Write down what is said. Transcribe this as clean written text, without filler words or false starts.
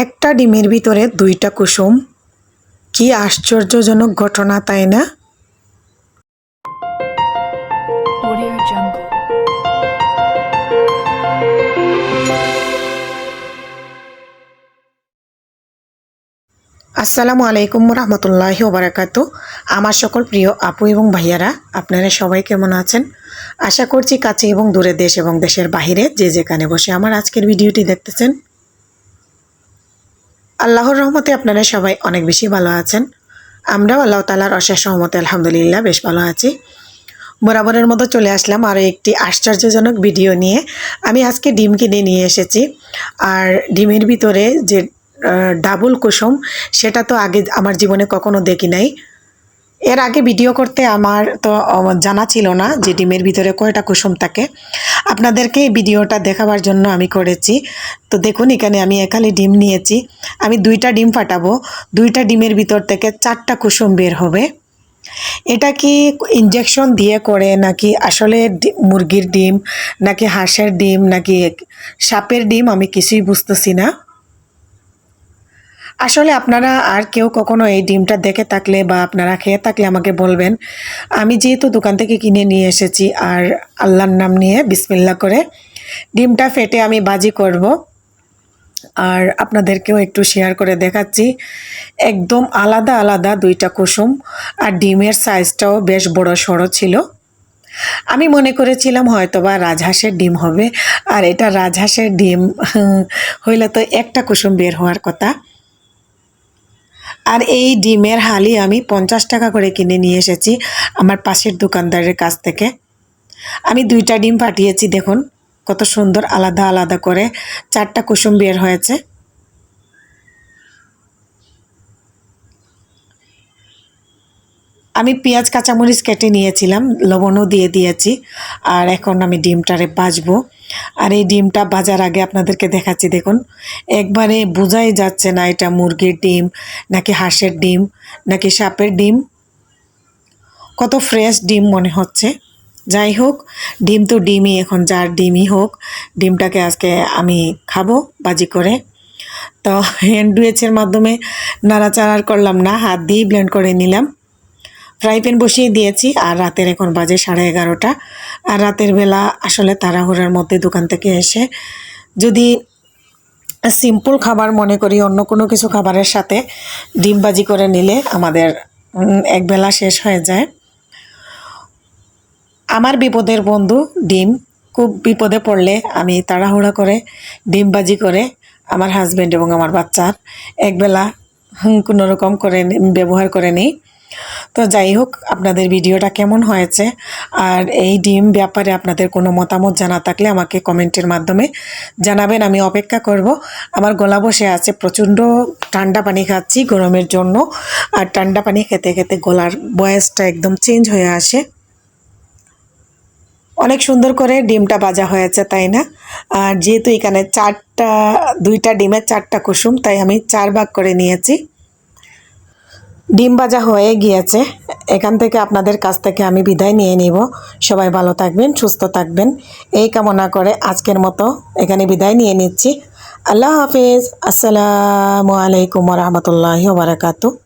একটা ডিমের ভিতরে দুইটা কুসুম, কি আশ্চর্যজনক ঘটনা, তাই না? Audio Jungle. আসসালামু আলাইকুম রহমতুল্লাহি ওবারাকাতু। আমার সকল প্রিয় আপু এবং ভাইয়ারা, আপনারা সবাই কেমন আছেন? আশা করছি কাছে এবং দূরে, দেশ এবং দেশের বাহিরে যে যেখানে বসে আমার আজকের ভিডিওটি দেখতেছেন, আল্লাহর রহমতে আপনারা সবাই অনেক বেশি ভালো আছেন। আমরাও আল্লাহ তাআলার অশেষ রহমতে আলহামদুলিল্লাহ বেশ ভালো আছি। বরাবরের মতো চলে আসলাম আরও একটি আশ্চর্যজনক ভিডিও নিয়ে। আমি আজকে ডিম কিনে নিয়ে এসেছি, আর ডিমের ভিতরে যে ডাবল কুসুম, সেটা তো আগে আমার জীবনে কখনো দেখি নাই। এর আগে ভিডিও করতে আমার তো জানা ছিল না যে ডিমের ভিতরে কয়টা কুসুম থাকে। আপনাদেরকে এই ভিডিওটা দেখাবার জন্য আমি করেছি। তো দেখুন, এখানে আমি একালি ডিম নিয়েছি। আমি দুইটা ডিম ফাটাবো, দুইটা ডিমের ভিতর থেকে চারটা কুসুম বের হবে। এটা কি ইনজেকশন দিয়ে করে, নাকি আসলে মুরগির ডিম, নাকি হাঁসের ডিম, নাকি সাপের ডিম, আমি কিছুই বুঝতেছি না। আসলে আপনারা আর কেউ কখনো এই ডিমটা দেখে থাকলে বা আপনারা খেয়ে থাকলে আমাকে বলবেন। আমি যেহেতু দোকান থেকে কিনে নিয়ে এসেছি, আর আল্লাহর নাম নিয়ে বিসমিল্লাহ করে ডিমটা ফেটে আমি ভাজি করব, আর আপনাদেরকেও একটু শেয়ার করে দেখাচ্ছি। একদম আলাদা আলাদা দুইটা কুসুম, আর ডিমের সাইজটাও বেশ বড় সড়ো ছিল। আমি মনে করেছিলাম হয়তোবা রাজহাঁসের ডিম হবে, আর এটা রাজহাঁসের ডিম হইলে তো একটা কুসুম বের হওয়ার কথা। আর এই ডিমের হালি আমি 50 টাকা করে কিনে নিয়ে এসেছি আমার পাশের দোকানদারের কাছ থেকে। আমি দুইটা ডিম ফাটিয়েছি, দেখুন কত সুন্দর আলাদা আলাদা করে চারটা কুসুম বের হয়েছে। আমি পেঁয়াজ কাঁচামরিচ কেটে নিয়েছিলাম, লবণও দিয়ে দিয়েছি, আর এখন আমি ডিমটারে ভাজবো। আর এই ডিমটা ভাজার আগে আপনাদেরকে দেখাচ্ছি, দেখুন একবারে বোঝাই যাচ্ছে না এটা মুরগির ডিম নাকি হাঁসের ডিম নাকি সাপের ডিম। কত ফ্রেশ ডিম মনে হচ্ছে। যাই হোক, ডিম তো ডিমই, এখন যার ডিমই হোক, ডিমটাকে আজকে আমি খাবো ভাজি করে। তো হ্যান্ডউইচের মাধ্যমে নাড়াচাড়া করলাম না, হাত দিয়েই ব্লেন্ড করে নিলাম। ফ্রাই প্যান বসিয়ে দিয়েছি, আর রাতের এখন বাজে 11:30। আর রাতের বেলা আসলে তাড়াহুড়োর মধ্যে দোকান থেকে এসে যদি সিম্পল খাবার মনে করি, অন্য কোনো কিছু খাবারের সাথে ডিম ভাজি করে নিলে আমাদের একবেলা শেষ হয়ে যায়। আমার বিপদের বন্ধু ডিম। খুব বিপদে পড়লে আমি তাড়াহুড়া করে ডিম ভাজি করে আমার হাজব্যান্ড এবং আমার বাচ্চার একবেলা কোনো রকম করে ব্যবহার করে নিই। তো যাই হোক, আপনাদের ভিডিওটা কেমন হয়েছে, আর এই ডিম ব্যাপারে আপনাদের কোনো মতামত জানা থাকলে আমাকে কমেন্টের মাধ্যমে জানাবেন, আমি অপেক্ষা করব। আমার গলা বসে আছে, প্রচণ্ড ঠান্ডা পানি খাচ্ছি গরমের জন্য, আর ঠান্ডা পানি খেতে খেতে গলার ভয়েসটা একদম চেঞ্জ হয়ে আসে। অনেক সুন্দর করে ডিমটা ভাজা হয়েছে, তাই না? আর যেহেতু এখানে দুইটা ডিমের চারটা কুসুম, তাই আমি 4 ভাগ করে নিয়েছি। ডিম ভাজা হয়ে গিয়েছে। এখান থেকে আপনাদের কাছ থেকে আমি বিদায় নিয়ে নিব। সবাই ভালো থাকবেন, সুস্থ থাকবেন, এই কামনা করে আজকের মতো এখানে বিদায় নিয়ে নিচ্ছি। আল্লাহ হাফিজ। আসসালামু আলাইকুম ওয়া রাহমাতুল্লাহি ওয়া বারাকাতুহু।